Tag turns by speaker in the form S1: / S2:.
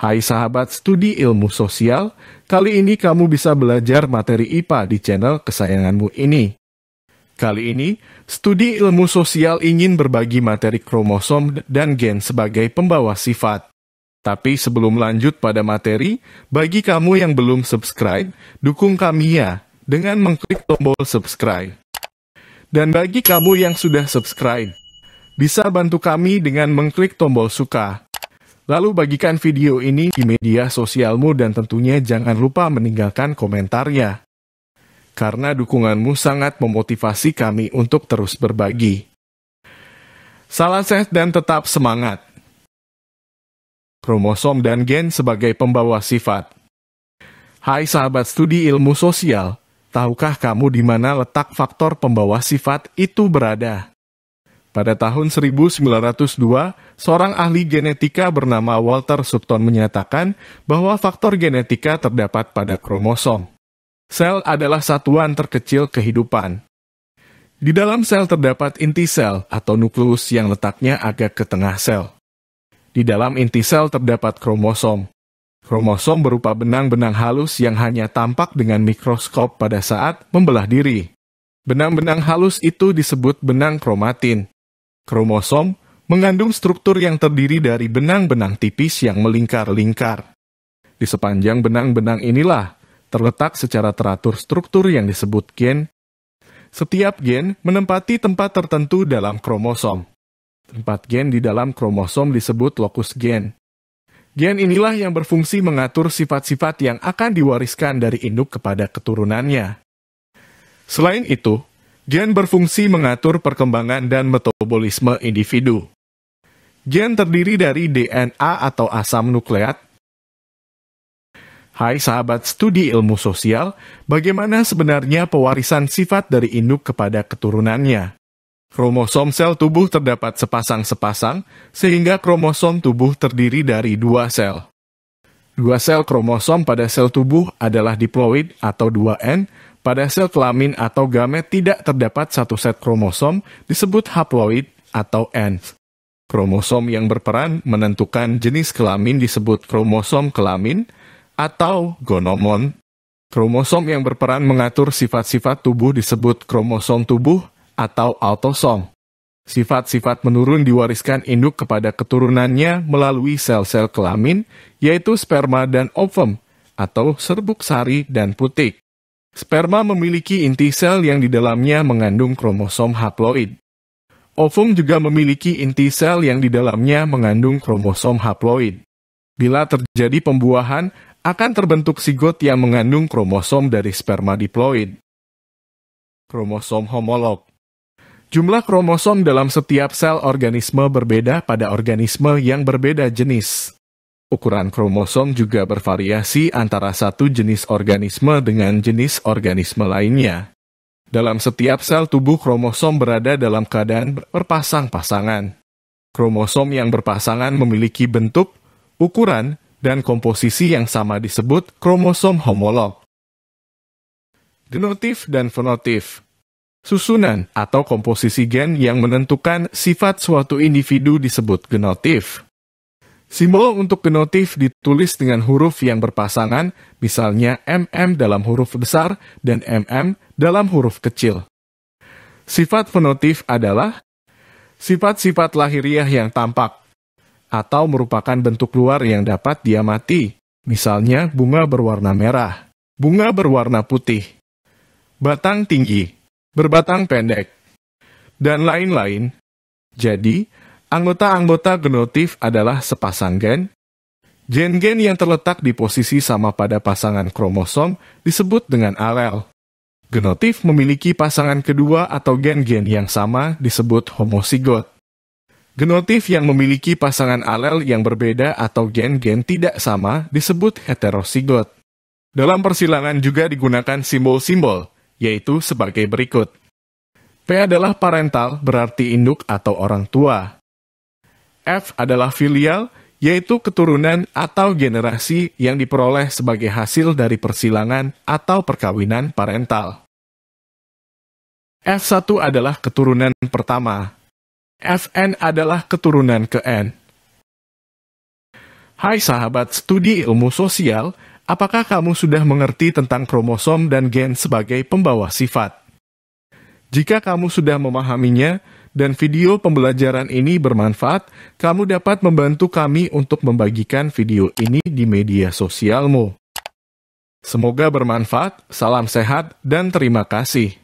S1: Hai sahabat studi ilmu sosial, kali ini kamu bisa belajar materi IPA di channel kesayanganmu ini. Kali ini, studi ilmu sosial ingin berbagi materi kromosom dan gen sebagai pembawa sifat. Tapi sebelum lanjut pada materi, bagi kamu yang belum subscribe, dukung kami ya dengan mengklik tombol subscribe. Dan bagi kamu yang sudah subscribe, bisa bantu kami dengan mengklik tombol suka. Lalu bagikan video ini di media sosialmu dan tentunya jangan lupa meninggalkan komentarnya. Karena dukunganmu sangat memotivasi kami untuk terus berbagi. Salam sehat dan tetap semangat. Kromosom dan gen sebagai pembawa sifat. Hai sahabat studi ilmu sosial, tahukah kamu di mana letak faktor pembawa sifat itu berada? Pada tahun 1902, seorang ahli genetika bernama Walter Shupton menyatakan bahwa faktor genetika terdapat pada kromosom. Sel adalah satuan terkecil kehidupan. Di dalam sel terdapat inti sel atau nukleus yang letaknya agak ke tengah sel. Di dalam inti sel terdapat kromosom. Kromosom berupa benang-benang halus yang hanya tampak dengan mikroskop pada saat membelah diri. Benang-benang halus itu disebut benang kromatin. Kromosom mengandung struktur yang terdiri dari benang-benang tipis yang melingkar-lingkar. Di sepanjang benang-benang inilah terletak secara teratur struktur yang disebut gen. Setiap gen menempati tempat tertentu dalam kromosom. Tempat gen di dalam kromosom disebut lokus gen. Gen inilah yang berfungsi mengatur sifat-sifat yang akan diwariskan dari induk kepada keturunannya. Selain itu, gen berfungsi mengatur perkembangan dan metabolisme individu. Gen terdiri dari DNA atau asam nukleat. Hai sahabat studi ilmu sosial, bagaimana sebenarnya pewarisan sifat dari induk kepada keturunannya? Kromosom sel tubuh terdapat sepasang-sepasang, sehingga kromosom tubuh terdiri dari dua sel. Dua sel kromosom pada sel tubuh adalah diploid atau 2N, pada sel kelamin atau gamet tidak terdapat satu set kromosom disebut haploid atau N. Kromosom yang berperan menentukan jenis kelamin disebut kromosom kelamin atau gonomon. Kromosom yang berperan mengatur sifat-sifat tubuh disebut kromosom tubuh atau autosom. Sifat-sifat menurun diwariskan induk kepada keturunannya melalui sel-sel kelamin, yaitu sperma dan ovum, atau serbuk sari dan putik. Sperma memiliki inti sel yang di dalamnya mengandung kromosom haploid. Ovum juga memiliki inti sel yang di dalamnya mengandung kromosom haploid. Bila terjadi pembuahan, akan terbentuk sigot yang mengandung kromosom dari sperma diploid. Kromosom homolog. Jumlah kromosom dalam setiap sel organisme berbeda pada organisme yang berbeda jenis. Ukuran kromosom juga bervariasi antara satu jenis organisme dengan jenis organisme lainnya. Dalam setiap sel tubuh kromosom berada dalam keadaan berpasang-pasangan. Kromosom yang berpasangan memiliki bentuk, ukuran, dan komposisi yang sama disebut kromosom homolog. Genotif dan fenotip. Susunan atau komposisi gen yang menentukan sifat suatu individu disebut genotif. Simbol untuk genotif ditulis dengan huruf yang berpasangan, misalnya MM dalam huruf besar dan MM dalam huruf kecil. Sifat fenotip adalah sifat-sifat lahiriah yang tampak, atau merupakan bentuk luar yang dapat diamati, misalnya bunga berwarna merah, bunga berwarna putih, batang tinggi, berbatang pendek, dan lain-lain. Jadi, anggota-anggota genotif adalah sepasang gen. Gen-gen yang terletak di posisi sama pada pasangan kromosom disebut dengan alel. Genotif memiliki pasangan kedua atau gen-gen yang sama disebut homosigot. Genotif yang memiliki pasangan alel yang berbeda atau gen-gen tidak sama disebut heterosigot. Dalam persilangan juga digunakan simbol-simbol, yaitu sebagai berikut. P adalah parental, berarti induk atau orang tua. F adalah filial, yaitu keturunan atau generasi yang diperoleh sebagai hasil dari persilangan atau perkawinan parental. F1 adalah keturunan pertama. Fn adalah keturunan ke N. Hai sahabat studi ilmu sosial, apakah kamu sudah mengerti tentang kromosom dan gen sebagai pembawa sifat? Jika kamu sudah memahaminya, dan video pembelajaran ini bermanfaat, kamu dapat membantu kami untuk membagikan video ini di media sosialmu. Semoga bermanfaat, salam sehat, dan terima kasih.